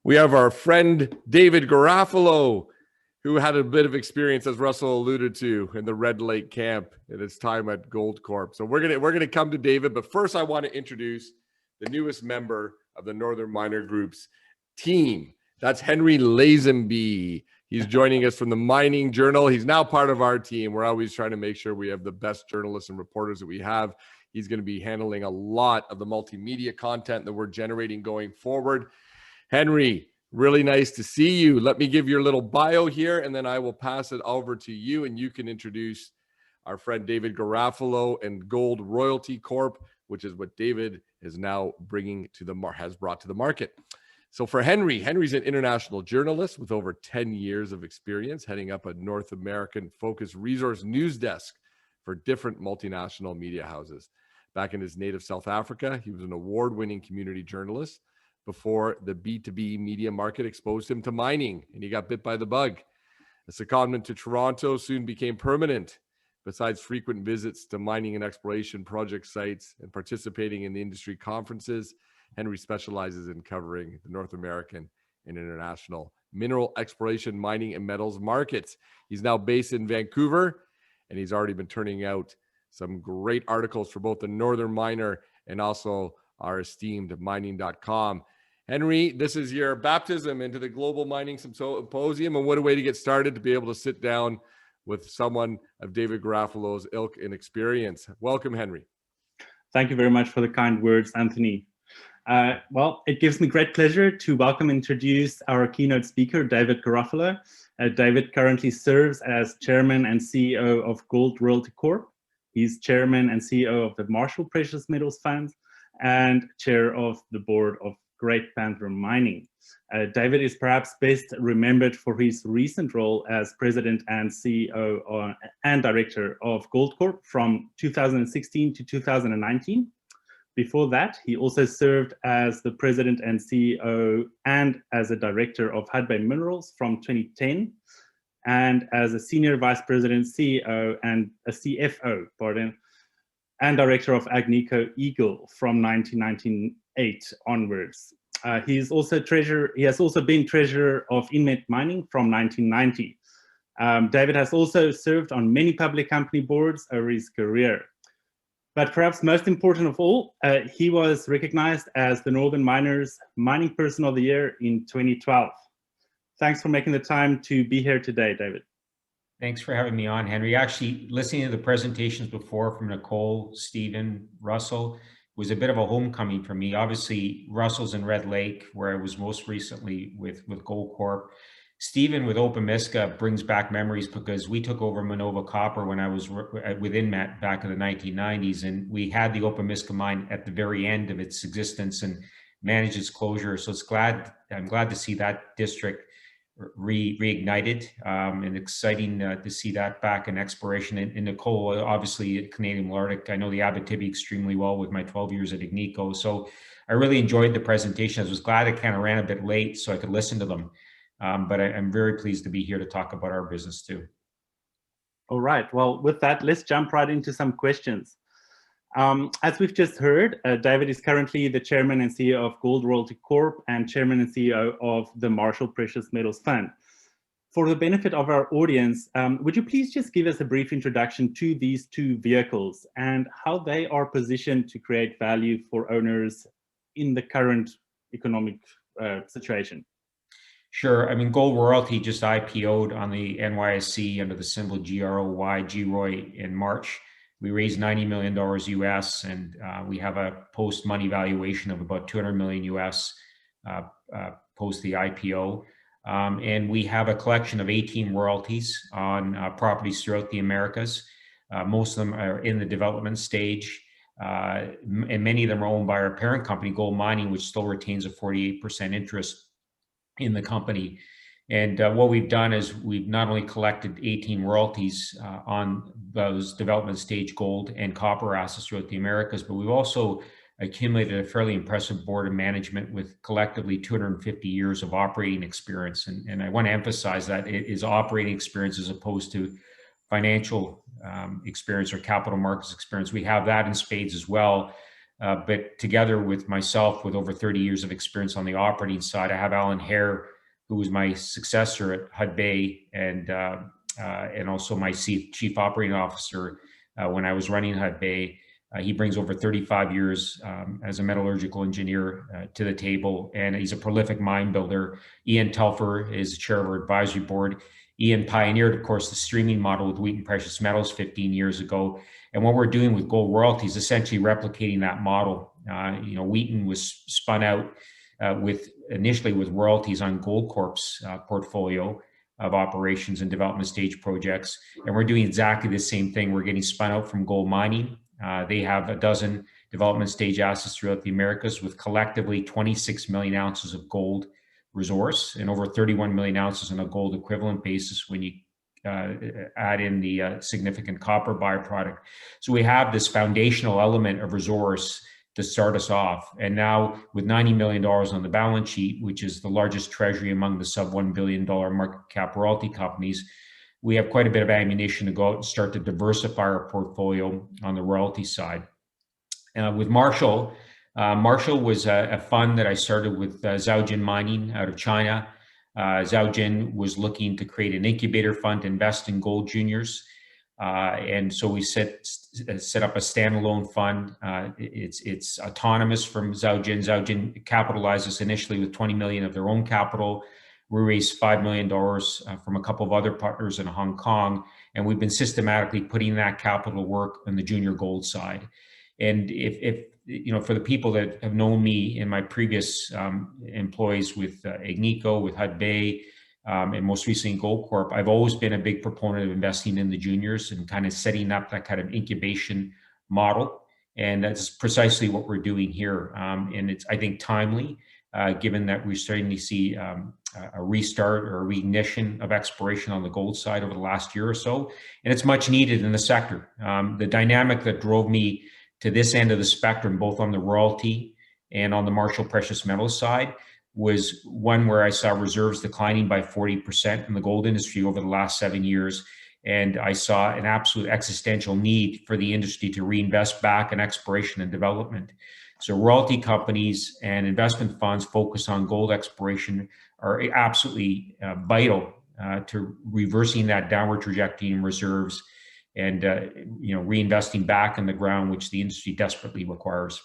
We have our friend David Garofalo, who had a bit of experience, as Russell alluded to, in the Red Lake camp in his time at Goldcorp. So we're gonna come to David, but first I want to introduce the newest member of the Northern Miner Group's team. That's Henry Lazenby. He's joining us from the Mining Journal. He's now part of our team. We're always trying to make sure we have the best journalists and reporters that we have. He's going to be handling a lot of the multimedia content that we're generating going forward. Henry, really nice to see you. Let me give your little bio here, and then I will pass it over to you, and you can introduce our friend David Garofalo and Gold Royalty Corp, which is what David is now has brought to the market. So for Henry's an international journalist with over 10 years of experience, heading up a North American focused resource news desk for different multinational media houses. Back in his native South Africa, he was an award-winning community journalist before the B2B media market exposed him to mining, and he got bit by the bug. A secondment to Toronto soon became permanent. Besides frequent visits to mining and exploration project sites and participating in the industry conferences, Henry specializes in covering the North American and international mineral exploration, mining, and metals markets. He's now based in Vancouver, and he's already been turning out some great articles for both the Northern Miner and also our esteemed mining.com. Henry, this is your baptism into the Global Mining Symposium, and what a way to get started to be able to sit down with someone of David Garofalo's ilk and experience. Welcome, Henry. Thank you very much for the kind words, Anthony. Well, it gives me great pleasure to welcome and introduce our keynote speaker, David Garofalo. David currently serves as Chairman and CEO of Gold Royalty Corp. He's Chairman and CEO of the Marshall Precious Metals Fund and Chair of the Board of Great Panther Mining. David is perhaps best remembered for his recent role as President and CEO and Director of Goldcorp from 2016 to 2019. Before that, he also served as the President and CEO and as a Director of Hudbay Minerals from 2010, and as a Senior Vice President, CEO, and a CFO, and Director of Agnico Eagle from 1998 onwards. He has also been Treasurer of Inmet Mining from 1990. David has also served on many public company boards over his career. But perhaps most important of all, he was recognized as the Northern Miners Mining Person of the Year in 2012. Thanks for making the time to be here today, David. Thanks for having me on, Henry. Actually, listening to the presentations before from Nicole, Stephen, Russell was a bit of a homecoming for me. Obviously, Russell's in Red Lake, where I was most recently with Goldcorp. Stephen with Opemiska brings back memories because we took over Minova Copper when I was with Inmet back in the 1990s, and we had the Opemiska mine at the very end of its existence and managed its closure. So I'm glad to see that district reignited, and exciting to see that back in exploration. And Nicole, obviously at Canadian Malartic, I know the Abitibi extremely well with my 12 years at Agnico. So I really enjoyed the presentation. I was glad I kind of ran a bit late so I could listen to them. But I'm very pleased to be here to talk about our business too. All right, well, with that, let's jump right into some questions. As we've just heard, David is currently the Chairman and CEO of Gold Royalty Corp and Chairman and CEO of the Marshall Precious Metals Fund. For the benefit of our audience, would you please just give us a brief introduction to these two vehicles and how they are positioned to create value for owners in the current economic situation? Sure. I mean, Gold Royalty just IPO'd on the NYSE under the symbol GROY in March. We raised $90 million US, and we have a post-money valuation of about $200 million US post the IPO. And we have a collection of 18 royalties on properties throughout the Americas. Most of them are in the development stage, and many of them are owned by our parent company, Gold Mining, which still retains a 48% interest in the company. And what we've done is we've not only collected 18 royalties on those development stage gold and copper assets throughout the Americas, but we've also accumulated a fairly impressive board of management with collectively 250 years of operating experience. And I want to emphasize that it is operating experience as opposed to financial experience or capital markets experience. We have that in spades as well. But together with myself, with over 30 years of experience on the operating side, I have Alan Hare, who was my successor at Hudbay, and also my chief operating officer when I was running Hudbay. He brings over 35 years as a metallurgical engineer to the table, and he's a prolific mine builder. Ian Telfer is chair of our advisory board. Ian pioneered, of course, the streaming model with Wheaton Precious Metals 15 years ago. And what we're doing with Gold Royalty is essentially replicating that model. Wheaton was spun out initially with royalties on Goldcorp's portfolio of operations and development stage projects. And we're doing exactly the same thing. We're getting spun out from gold mining. They have a dozen development stage assets throughout the Americas with collectively 26 million ounces of gold resource and over 31 million ounces on a gold equivalent basis when you add in the significant copper byproduct. So we have this foundational element of resource to start us off. And now with $90 million on the balance sheet, which is the largest treasury among the sub $1 billion market cap royalty companies, we have quite a bit of ammunition to go out and start to diversify our portfolio on the royalty side. With Marshall, Marshall was a fund that I started with Zhaojin Mining out of China. Zhaojin was looking to create an incubator fund to invest in gold juniors. And so we set up a standalone fund. It's autonomous from Zhaojin. Zhaojin capitalizes initially with 20 million of their own capital. We raised $5 million from a couple of other partners in Hong Kong. And we've been systematically putting that capital to work on the junior gold side. And if for the people that have known me in my previous employees with Agnico, with Hudbay, and most recently Goldcorp, I've always been a big proponent of investing in the juniors and kind of setting up that kind of incubation model. And that's precisely what we're doing here. And it's, I think, timely, given that we're starting to see a restart or a reignition of exploration on the gold side over the last year or so. And it's much needed in the sector. The dynamic that drove me to this end of the spectrum, both on the royalty and on the Marshall Precious Metals side, was one where I saw reserves declining by 40% in the gold industry over the last 7 years. And I saw an absolute existential need for the industry to reinvest back in exploration and development. So royalty companies and investment funds focused on gold exploration are absolutely vital to reversing that downward trajectory in reserves and reinvesting back in the ground, which the industry desperately requires.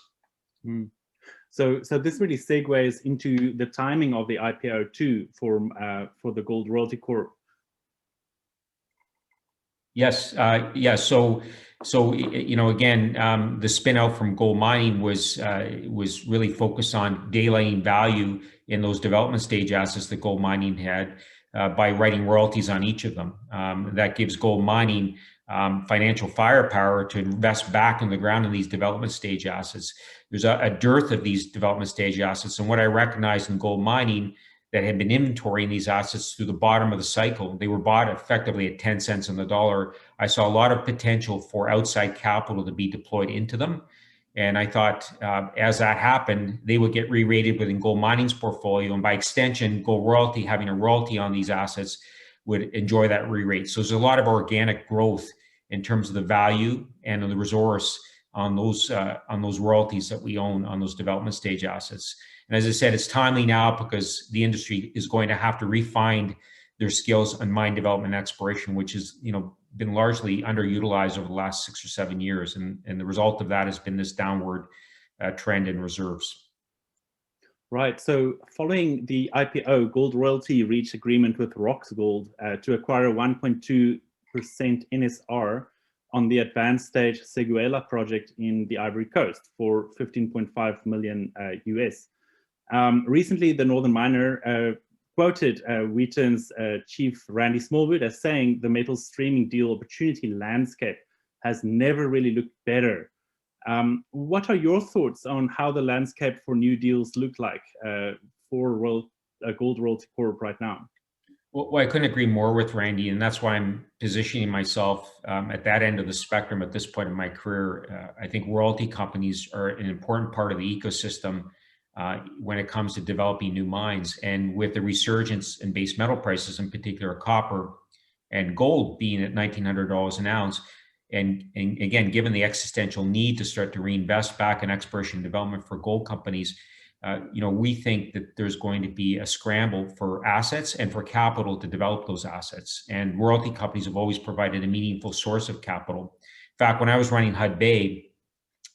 Mm. So this really segues into the timing of the IPO too for the Gold Royalty Corp. Yes, So again, the spin out from gold mining was really focused on daylighting value in those development stage assets that gold mining had by writing royalties on each of them. That gives gold mining financial firepower to invest back in the ground in these development stage assets. There's a dearth of these development stage assets. And what I recognized in gold mining that had been inventorying these assets through the bottom of the cycle, they were bought effectively at 10 cents on the dollar. I saw a lot of potential for outside capital to be deployed into them. And I thought as that happened, they would get re-rated within gold mining's portfolio. And by extension, Gold Royalty, having a royalty on these assets, would enjoy that re-rate. So there's a lot of organic growth in terms of the value and the resource on those royalties that we own on those development stage assets. And as I said, it's timely now because the industry is going to have to refine their skills on mine development and exploration, which has been largely underutilized over the last 6 or 7 years. And the result of that has been this downward trend in reserves. Right. So following the IPO, Gold Royalty reached agreement with Roxgold to acquire a 1.2% NSR on the advanced stage Seguela project in the Ivory Coast for 15.5 million US. Recently, the Northern Miner quoted Wheaton's chief Randy Smallwood as saying the metal streaming deal opportunity landscape has never really looked better. What are your thoughts on how the landscape for new deals look like for Gold Royalty Corp right now? Well, I couldn't agree more with Randy, and that's why I'm positioning myself at that end of the spectrum at this point in my career. I think royalty companies are an important part of the ecosystem when it comes to developing new mines. And with the resurgence in base metal prices, in particular copper and gold being at $1,900 an ounce, And again, given the existential need to start to reinvest back in exploration and development for gold companies, we think that there's going to be a scramble for assets and for capital to develop those assets. And royalty companies have always provided a meaningful source of capital. In fact, when I was running Hudbay,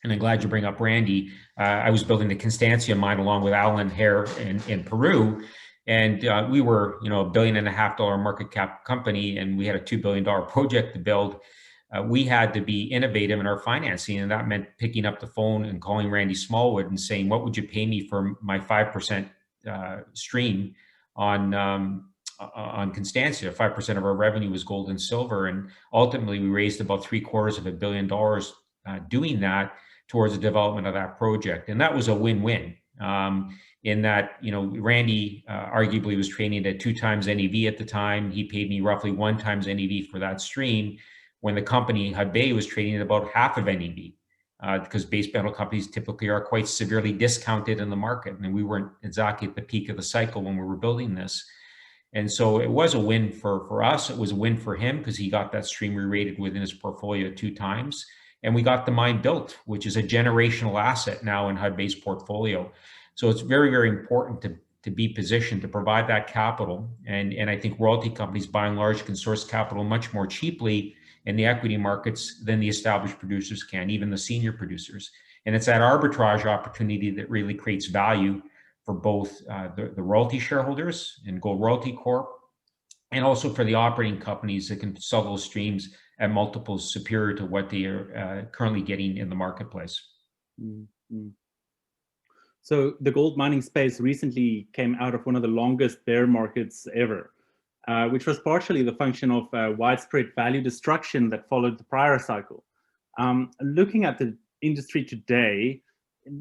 and I'm glad you bring up Randy, I was building the Constancia mine along with Alan Hare in Peru. And we were, $1.5 billion market cap company, and we had a $2 billion project to build. We had to be innovative in our financing, and that meant picking up the phone and calling Randy Smallwood and saying, "What would you pay me for my 5% stream on Constancia?" 5% of our revenue was gold and silver, and ultimately we raised about $750 million doing that towards the development of that project, and that was a win-win. In that, Randy arguably was trading at 2 times NAV at the time. He paid me roughly 1 times NAV for that stream, when the company Hudbay was trading at about half of NAV, because base metal companies typically are quite severely discounted in the market, and we weren't exactly at the peak of the cycle when we were building this. And so it was a win for us. It was a win for him because he got that stream re-rated within his portfolio 2 times, and we got the mine built, which is a generational asset now in Hudbay's portfolio. So it's very, very important to be positioned to provide that capital. And I think royalty companies, by and large, can source capital much more cheaply in the equity markets than the established producers can, even the senior producers. And it's that arbitrage opportunity that really creates value for both the royalty shareholders in Gold Royalty Corp, and also for the operating companies that can sell those streams at multiples superior to what they are currently getting in the marketplace. Mm-hmm. So the gold mining space recently came out of one of the longest bear markets ever, which was partially the function of widespread value destruction that followed the prior cycle. Looking at the industry today,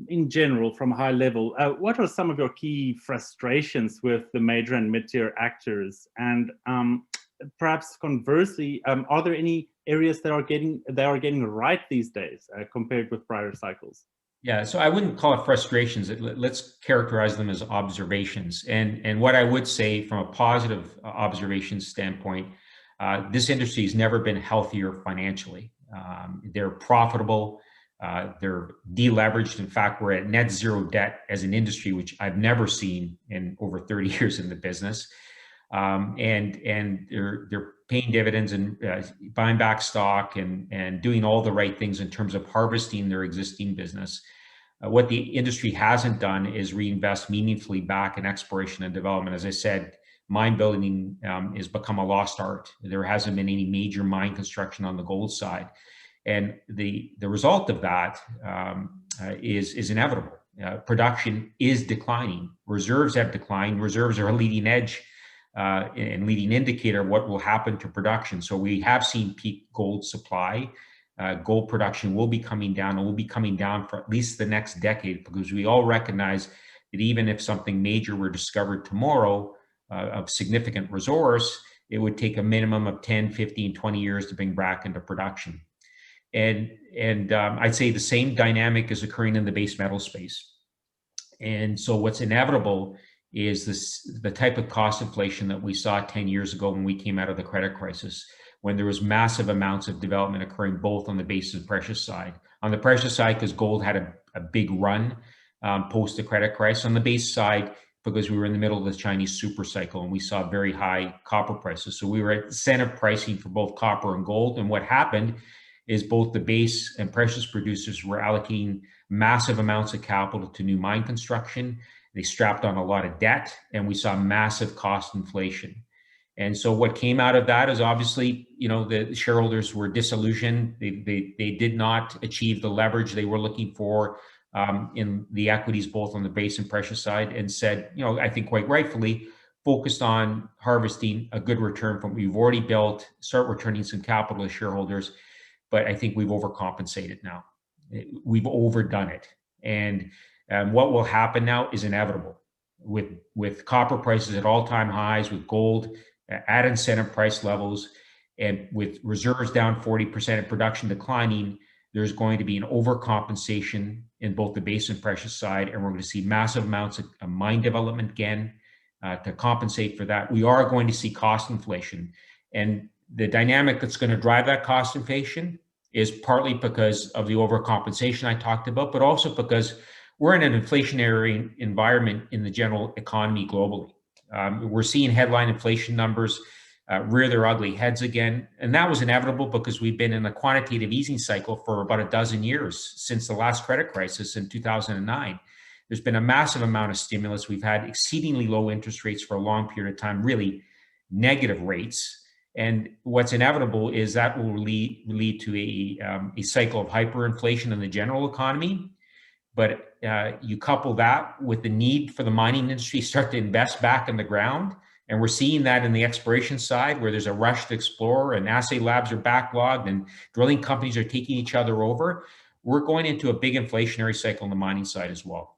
in general, from a high level, what are some of your key frustrations with the major and mid-tier actors? And perhaps conversely, are there any areas that are getting right these days compared with prior cycles? Yeah, so I wouldn't call it frustrations. Let's characterize them as observations. And what I would say from a positive observation standpoint, this industry has never been healthier financially. They're profitable. They're deleveraged. In fact, we're at net zero debt as an industry, which I've never seen in over 30 years in the business. And they're paying dividends and buying back stock and doing all the right things in terms of harvesting their existing business. What the industry hasn't done is reinvest meaningfully back in exploration and development. As I said, mine building has become a lost art. There hasn't been any major mine construction on the gold side. And the result of that is inevitable. Production is declining. Reserves have declined. Reserves are a leading edge and leading indicator of what will happen to production. So we have seen peak gold supply. Gold production will be coming down, and will be coming down for at least the next decade, because we all recognize that even if something major were discovered tomorrow of significant resource, it would take a minimum of 10, 15, 20 years to bring back into production. And I'd say the same dynamic is occurring in the base metal space. And so what's inevitable is the type of cost inflation that we saw 10 years ago when we came out of the credit crisis, when there was massive amounts of development occurring both on the base and precious side. On the precious side, because gold had a big run post the credit crisis. On the base side, because we were in the middle of the Chinese super cycle and we saw very high copper prices. So we were at incentive pricing for both copper and gold. And what happened is both the base and precious producers were allocating massive amounts of capital to new mine construction. They strapped on a lot of debt, and we saw massive cost inflation. And so what came out of that is obviously, the shareholders were disillusioned. They did not achieve the leverage they were looking for in the equities, both on the base and precious side, and said, I think quite rightfully, focused on harvesting a good return from what we've already built, start returning some capital to shareholders. But I think we've overcompensated now. We've overdone it. And what will happen now is inevitable. With copper prices at all-time highs, with gold at incentive price levels, and with reserves down 40% and production declining, there's going to be an overcompensation in both the base and precious side, and we're going to see massive amounts of mine development again to compensate for that. We are going to see cost inflation. And the dynamic that's going to drive that cost inflation is partly because of the overcompensation I talked about, but also because we're in an inflationary environment in the general economy globally. We're seeing headline inflation numbers rear their ugly heads again. And that was inevitable because we've been in a quantitative easing cycle for about a dozen years since the last credit crisis in 2009. There's been a massive amount of stimulus. We've had exceedingly low interest rates for a long period of time, really negative rates. And what's inevitable is that will lead to a cycle of hyperinflation in the general economy. But you couple that with the need for the mining industry to start to invest back in the ground. And we're seeing that in the exploration side, where there's a rush to explore and assay labs are backlogged and drilling companies are taking each other over. We're going into a big inflationary cycle on the mining side as well.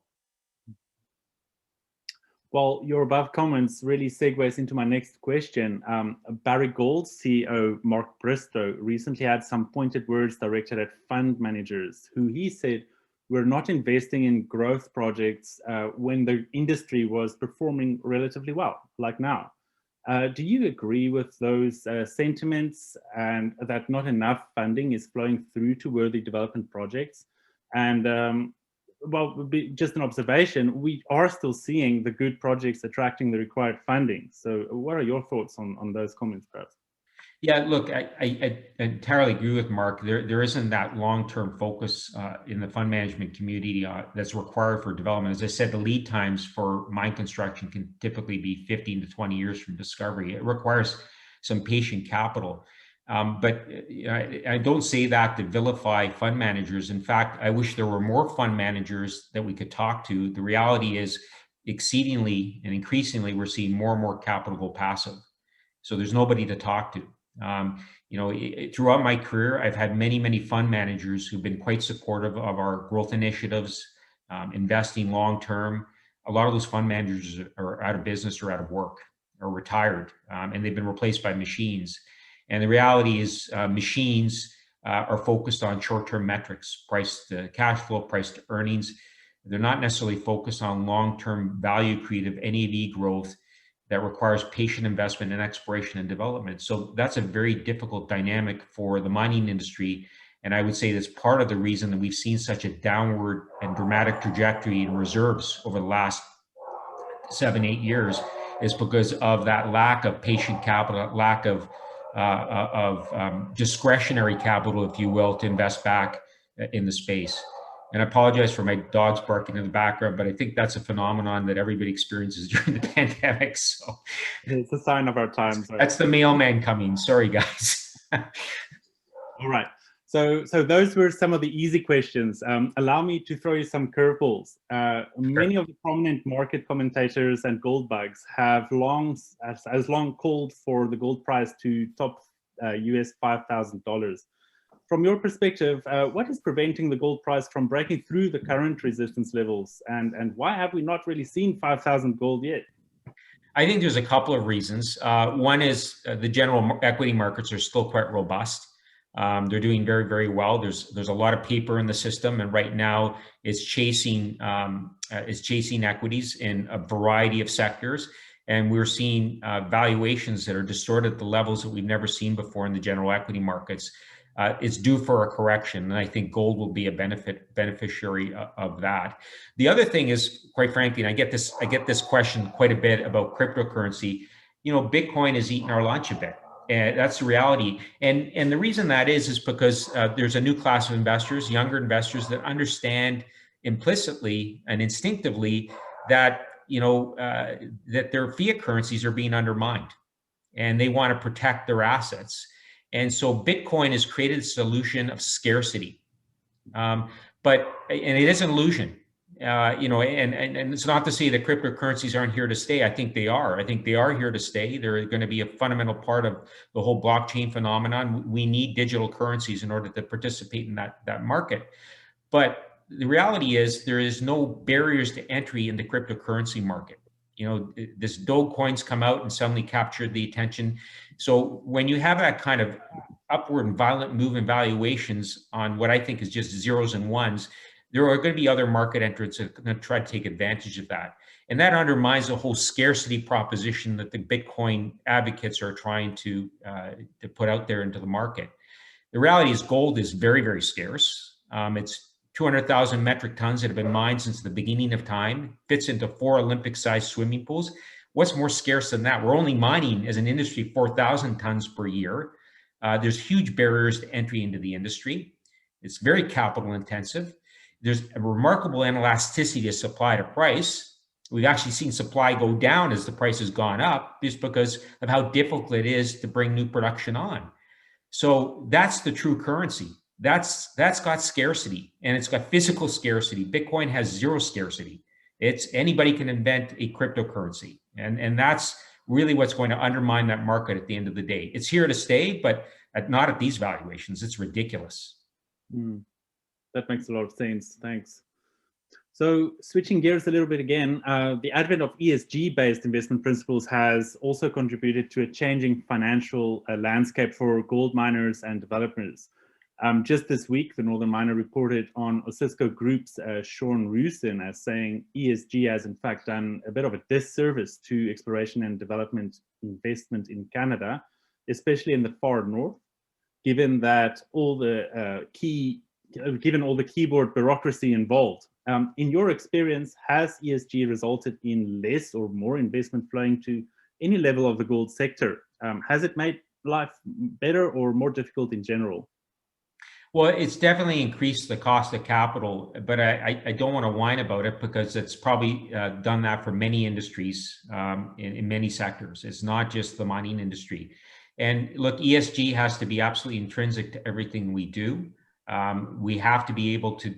Well, your above comments really segues into my next question. Barry Gold's CEO, Mark Bristow, recently had some pointed words directed at fund managers who he said were not investing in growth projects when the industry was performing relatively well, like now. Do you agree with those sentiments, and that not enough funding is flowing through to worthy development projects? And well, just an observation, we are still seeing the good projects attracting the required funding. So what are your thoughts on those comments, perhaps? Yeah, look, I entirely agree with Mark. There isn't that long-term focus in the fund management community that's required for development. As I said, the lead times for mine construction can typically be 15 to 20 years from discovery. It requires some patient capital. But I don't say that to vilify fund managers. In fact, I wish there were more fund managers that we could talk to. The reality is exceedingly and increasingly, we're seeing more and more capital go passive. So there's nobody to talk to. Throughout my career, I've had many fund managers who've been quite supportive of our growth initiatives, investing long-term. A lot of those fund managers are out of business or out of work or retired, and they've been replaced by machines. And the reality is machines are focused on short-term metrics, price to cash flow, price to earnings. They're not necessarily focused on long-term value creative NAV growth that requires patient investment in exploration and development. So that's a very difficult dynamic for the mining industry. And I would say that's part of the reason that we've seen such a downward and dramatic trajectory in reserves over the last 7-8 years, is because of that lack of patient capital, lack of discretionary capital, if you will, to invest back in the space. And I apologize for my dogs barking in the background, but I think that's a phenomenon that everybody experiences during the pandemic. So it's a sign of our times. Right? That's the mailman coming. Sorry, guys. All right. So those were some of the easy questions. Allow me to throw you some curveballs. Many of the prominent market commentators and gold bugs have long called for the gold price to top US $5,000. From your perspective, what is preventing the gold price from breaking through the current resistance levels? And why have we not really seen 5,000 gold yet? I think there's a couple of reasons. One is the general equity markets are still quite robust. They're doing very well. There's a lot of paper in the system, and right now it's chasing equities in a variety of sectors. And we're seeing valuations that are distorted at the levels that we've never seen before in the general equity markets. It's due for a correction, and I think gold will be a beneficiary of that. The other thing is, quite frankly, and I get this question quite a bit about cryptocurrency. Bitcoin has eaten our lunch a bit, and that's the reality. And the reason that is because there's a new class of investors, younger investors, that understand implicitly and instinctively that that their fiat currencies are being undermined, and they want to protect their assets. And so Bitcoin has created a solution of scarcity, and it is an illusion, and it's not to say that cryptocurrencies aren't here to stay. I think they are. I think they are here to stay. They're going to be a fundamental part of the whole blockchain phenomenon. We need digital currencies in order to participate in that market. But the reality is there is no barriers to entry in the cryptocurrency market. This Dogecoin's come out and suddenly captured the attention. So when you have that kind of upward and violent move in valuations on what I think is just zeros and ones, there are going to be other market entrants that are going to try to take advantage of that. And that undermines the whole scarcity proposition that the Bitcoin advocates are trying to put out there into the market. The reality is gold is very, very scarce. It's 200,000 metric tons that have been mined since the beginning of time, fits into 4 Olympic-sized swimming pools. What's more scarce than that? We're only mining as an industry 4,000 tons per year. There's huge barriers to entry into the industry. It's very capital intensive. There's a remarkable inelasticity of supply to price. We've actually seen supply go down as the price has gone up just because of how difficult it is to bring new production on. So that's the true currency. That's got scarcity, and it's got physical scarcity. Bitcoin has zero scarcity. It's anybody can invent a cryptocurrency. And that's really what's going to undermine that market at the end of the day. It's here to stay, but not at these valuations. It's ridiculous. That makes a lot of sense. Thanks. So switching gears a little bit again, the advent of ESG-based investment principles has also contributed to a changing financial landscape for gold miners and developers. Just this week, the Northern Miner reported on Osisko Group's Sean Roosen as saying ESG has in fact done a bit of a disservice to exploration and development investment in Canada, especially in the far north, given that all the given all the keyboard bureaucracy involved. In your experience, has ESG resulted in less or more investment flowing to any level of the gold sector? Has it made life better or more difficult in general? Well, it's definitely increased the cost of capital, but I don't want to whine about it because it's probably done that for many industries in many sectors. It's not just the mining industry. And look, ESG has to be absolutely intrinsic to everything we do. We have to be able to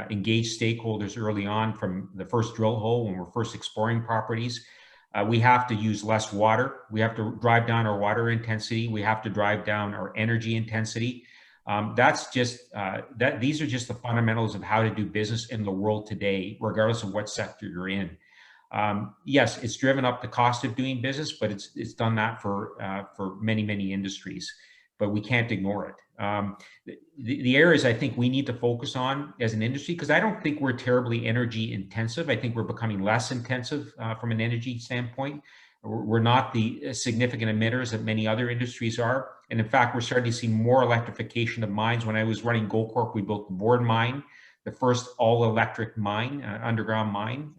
engage stakeholders early on from the first drill hole when we're first exploring properties. We have to use less water. We have to drive down our water intensity. We have to drive down our energy intensity. These are just the fundamentals of how to do business in the world today, regardless of what sector you're in. Yes, it's driven up the cost of doing business, but it's done that for many, many industries, but we can't ignore it. The areas I think we need to focus on as an industry, because I don't think we're terribly energy intensive. I think we're becoming less intensive from an energy standpoint. We're not the significant emitters that many other industries are. And in fact, we're starting to see more electrification of mines. When I was running Goldcorp, we built the Board mine, the first all-electric mine, underground mine.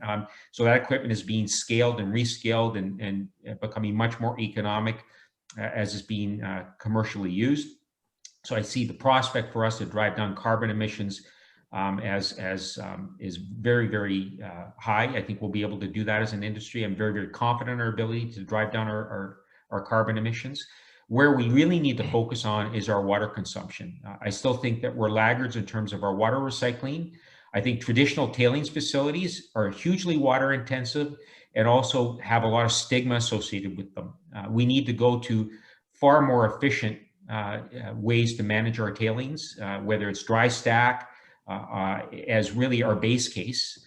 So that equipment is being scaled and rescaled and becoming much more economic as it's being commercially used. So I see the prospect for us to drive down carbon emissions is very, very high. I think we'll be able to do that as an industry. I'm very, very confident in our ability to drive down our carbon emissions. Where we really need to focus on is our water consumption. I still think that we're laggards in terms of our water recycling. I think traditional tailings facilities are hugely water intensive and also have a lot of stigma associated with them. We need to go to far more efficient ways to manage our tailings, whether it's dry stack, as really our base case,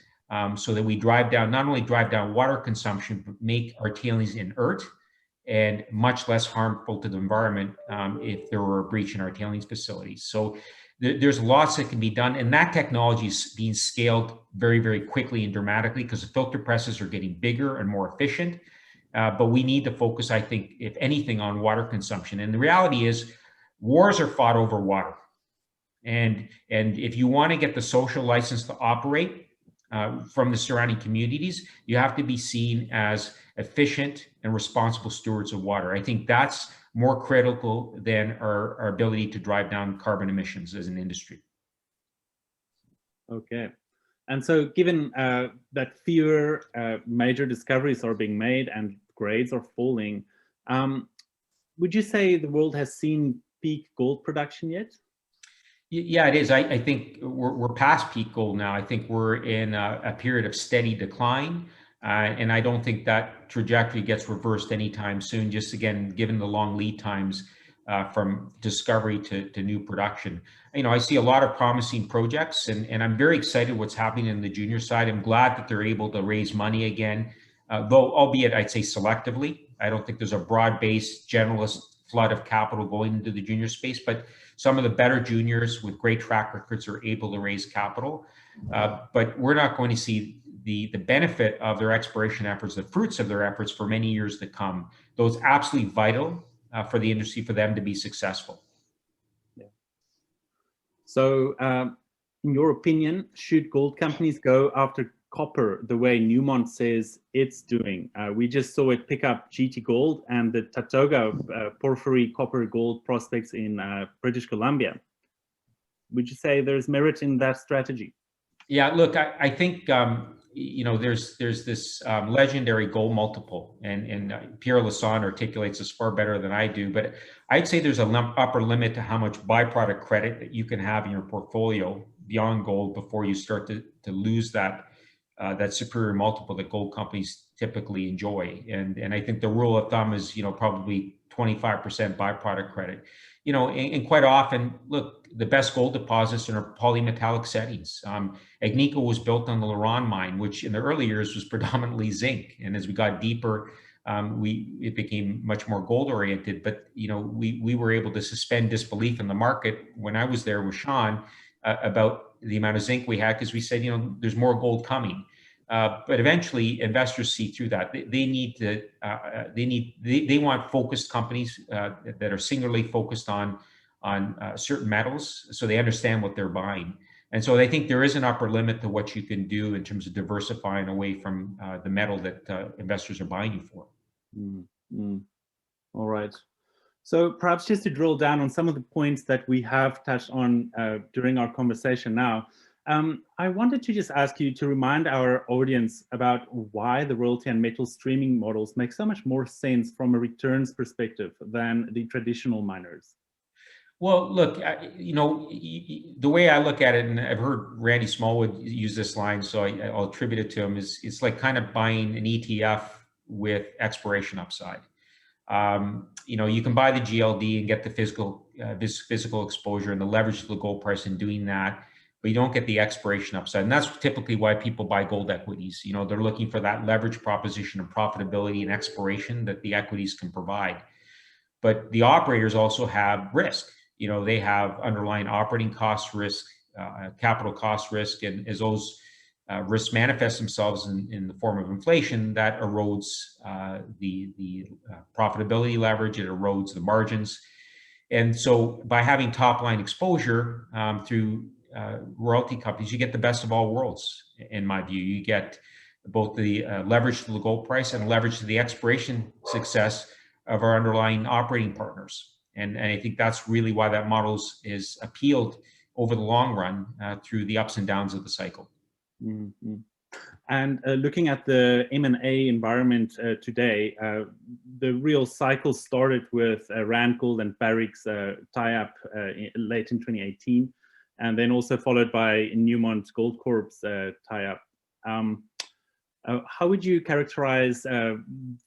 so that we not only drive down water consumption, but make our tailings inert and much less harmful to the environment if there were a breach in our tailings facilities. So there's lots that can be done, and that technology is being scaled very, very quickly and dramatically because the filter presses are getting bigger and more efficient. But we need to focus, I think, if anything, on water consumption. And the reality is wars are fought over water. And if you want to get the social license to operate from the surrounding communities, you have to be seen as efficient and responsible stewards of water. I think that's more critical than our ability to drive down carbon emissions as an industry. Okay. And so given that fewer major discoveries are being made and grades are falling, would you say the world has seen peak gold production yet? Yeah, it is. I think we're past peak gold now. I think we're in a period of steady decline. And I don't think that trajectory gets reversed anytime soon, just again, given the long lead times from discovery to new production. I see a lot of promising projects and I'm very excited what's happening in the junior side. I'm glad that they're able to raise money again, though albeit I'd say selectively. I don't think there's a broad-based generalist flood of capital going into the junior space, but some of the better juniors with great track records are able to raise capital. But we're not going to see the benefit of their exploration efforts, the fruits of their efforts for many years to come. Though it's absolutely vital for the industry for them to be successful. Yeah, So, in your opinion, should gold companies go after copper the way Newmont says it's doing? We just saw it pick up GT Gold and the Tatoga porphyry copper gold prospects in British Columbia. Would you say there's merit in that strategy? Yeah, look, I think there's this legendary gold multiple, and Pierre Lassonde articulates this far better than I do. But I'd say there's an upper limit to how much byproduct credit that you can have in your portfolio beyond gold before you start to lose that superior multiple that gold companies typically enjoy. And I think the rule of thumb is probably 25% byproduct credit. And quite often, look, the best gold deposits are polymetallic settings. Agnico was built on the LaRonde mine, which in the early years was predominantly zinc. And as we got deeper, it became much more gold oriented. But we were able to suspend disbelief in the market when I was there with Sean about the amount of zinc we had, because we said there's more gold coming. But eventually, investors see through that. They want focused companies that are singularly focused on certain metals, so they understand what they're buying. And so I think there is an upper limit to what you can do in terms of diversifying away from the metal that investors are buying you for. All right. So perhaps just to drill down on some of the points that we have touched on during our conversation now, I wanted to just ask you to remind our audience about why the royalty and metal streaming models make so much more sense from a returns perspective than the traditional miners. Well, look, the way I look at it, and I've heard Randy Smallwood use this line, so I'll attribute it to him, is it's like kind of buying an ETF with exploration upside. You can buy the GLD and get the physical exposure and the leverage to the gold price in doing that, but you don't get the exploration upside. And that's typically why people buy gold equities. They're looking for that leverage proposition of profitability and exploration that the equities can provide. But the operators also have risk. They have underlying operating cost risk, capital cost risk, and as those risks manifest themselves in the form of inflation, that erodes the profitability leverage, it erodes the margins. And so by having top line exposure through royalty companies, you get the best of all worlds, in my view. You get both the leverage to the gold price and leverage to the exploration success of our underlying operating partners. And I think that's really why that model is appealed over the long run through the ups and downs of the cycle. Mm-hmm. And looking at the M&A environment today, the real cycle started with Randgold and Barrick's tie-up late in 2018, and then also followed by Newmont Goldcorp's tie-up. How would you characterize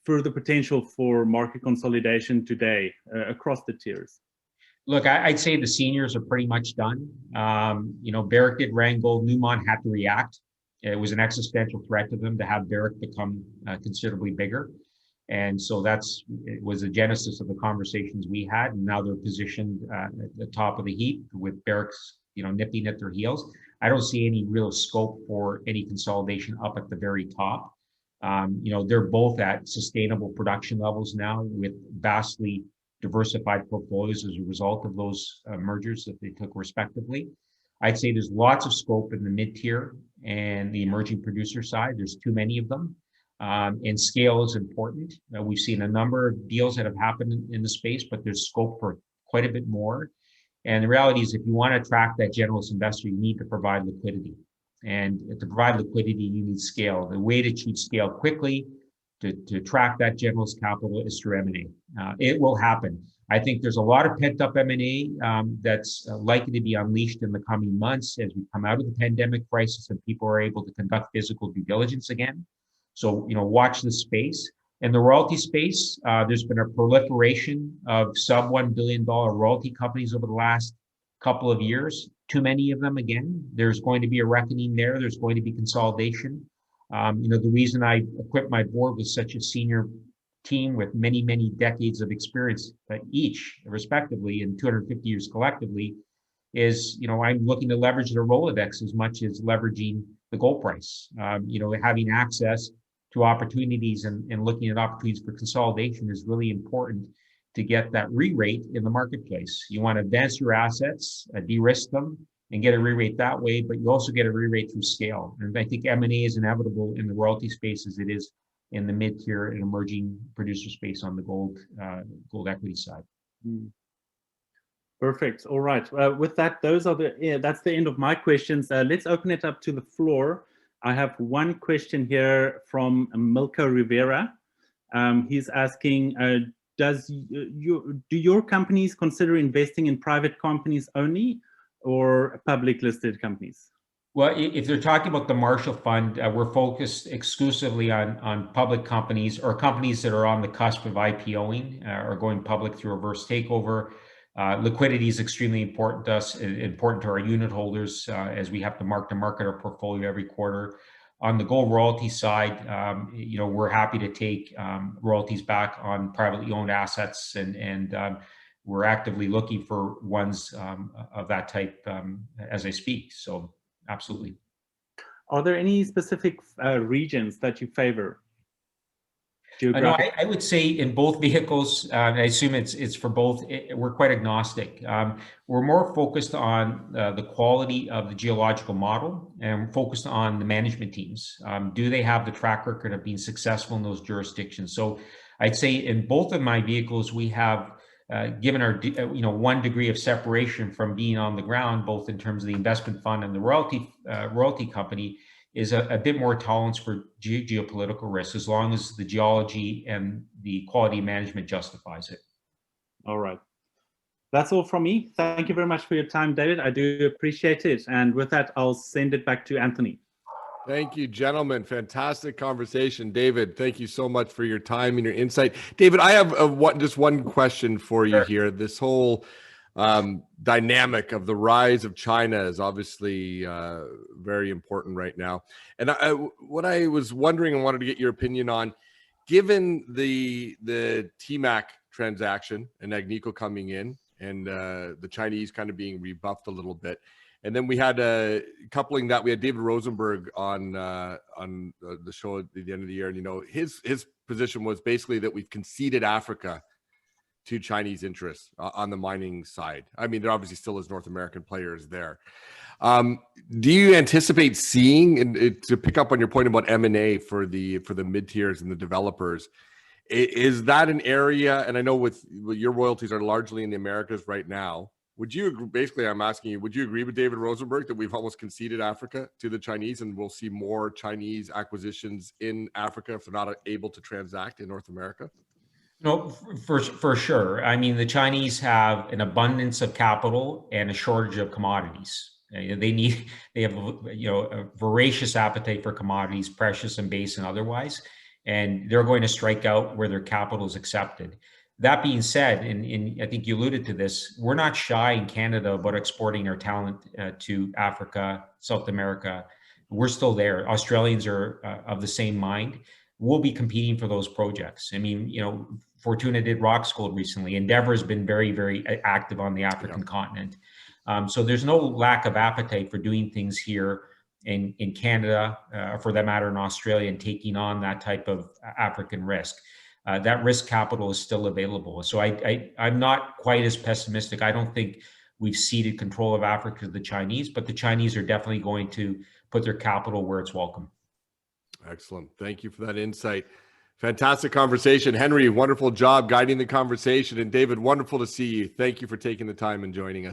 further potential for market consolidation today across the tiers? Look, I'd say the seniors are pretty much done. Barrick did Randgold, Newmont had to react. It was an existential threat to them to have Barrick become considerably bigger. And so it was the genesis of the conversations we had. And now they're positioned at the top of the heap with Barrick's, nipping at their heels. I don't see any real scope for any consolidation up at the very top. They're both at sustainable production levels now with vastly diversified portfolios as a result of those mergers that they took respectively. I'd say there's lots of scope in the mid-tier and the emerging producer side. There's too many of them. And scale is important. We've seen a number of deals that have happened in the space, but there's scope for quite a bit more. And the reality is, if you want to attract that generalist investor, you need to provide liquidity. And to provide liquidity, you need scale. The way to achieve scale quickly, to attract that generalist capital, is through M&A. It will happen. I think there's a lot of pent-up M&A that's likely to be unleashed in the coming months as we come out of the pandemic crisis and people are able to conduct physical due diligence again. So, watch the space. In the royalty space, there's been a proliferation of sub $1 billion royalty companies over the last couple of years. Too many of them again. There's going to be a reckoning there. There's going to be consolidation. The reason I equipped my board with such a senior team with many, many decades of experience each, respectively, and 250 years collectively, is, I'm looking to leverage the Rolodex as much as leveraging the gold price. Having access to opportunities and looking at opportunities for consolidation is really important to get that re-rate in the marketplace. You want to advance your assets, de-risk them, and get a re-rate that way, but you also get a re-rate through scale. And I think M&A is inevitable in the royalty space as it is in the mid-tier and emerging producer space on the gold equity side. Perfect. All right. With that, that's the end of my questions. Let's open it up to the floor. I have one question here from Milko Rivera. He's asking, do your companies consider investing in private companies only or public listed companies? Well, if they're talking about the Marshall Fund, we're focused exclusively on public companies or companies that are on the cusp of IPOing or going public through reverse takeover. Liquidity is extremely important to us, important to our unit holders as we have to mark to market our portfolio every quarter. On the gold royalty side, we're happy to take royalties back on privately owned assets, and we're actively looking for ones of that type as I speak. So, absolutely. Are there any specific regions that you favor? No, I would say in both vehicles, I assume it's for both, we're quite agnostic. We're more focused on the quality of the geological model and focused on the management teams. Do they have the track record of being successful in those jurisdictions? So I'd say in both of my vehicles, we have given our 1 degree of separation from being on the ground, both in terms of the investment fund and the royalty company, is a bit more tolerance for geopolitical risks, as long as the geology and the quality management justifies it. All right. That's all from me. Thank you very much for your time, David. I do appreciate it. And with that, I'll send it back to Anthony. Thank you, gentlemen. Fantastic conversation. David, thank you so much for your time and your insight. David, I have just one question for you here. This whole dynamic of the rise of China is obviously very important right now. And what I was wondering and wanted to get your opinion on, given the TMAC transaction and Agnico coming in and the Chinese kind of being rebuffed a little bit. And then we had coupling that, we had David Rosenberg on the show at the end of the year. And, his position was basically that we've conceded Africa to Chinese interests on the mining side. I mean, there obviously still is North American players there. Do you anticipate seeing, and to pick up on your point about M&A for the mid-tiers and the developers, is that an area, and I know with your royalties are largely in the Americas right now, would you agree, basically I'm asking you, would you agree with David Rosenberg that we've almost conceded Africa to the Chinese and we'll see more Chinese acquisitions in Africa if they're not able to transact in North America? No, for sure. I mean, the Chinese have an abundance of capital and a shortage of commodities. They have a voracious appetite for commodities, precious and base and otherwise, and they're going to strike out where their capital is accepted. That being said, and I think you alluded to this, we're not shy in Canada about exporting our talent to Africa, South America. We're still there. Australians are of the same mind. We'll be competing for those projects. I mean, Fortuna did Roxgold recently. Endeavour has been very, very active on the African continent. So there's no lack of appetite for doing things here in Canada, for that matter in Australia, and taking on that type of African risk. That risk capital is still available. So I'm not quite as pessimistic. I don't think we've ceded control of Africa to the Chinese, but the Chinese are definitely going to put their capital where it's welcome. Excellent. Thank you for that insight. Fantastic conversation. Henry, wonderful job guiding the conversation. And David, wonderful to see you. Thank you for taking the time and joining us.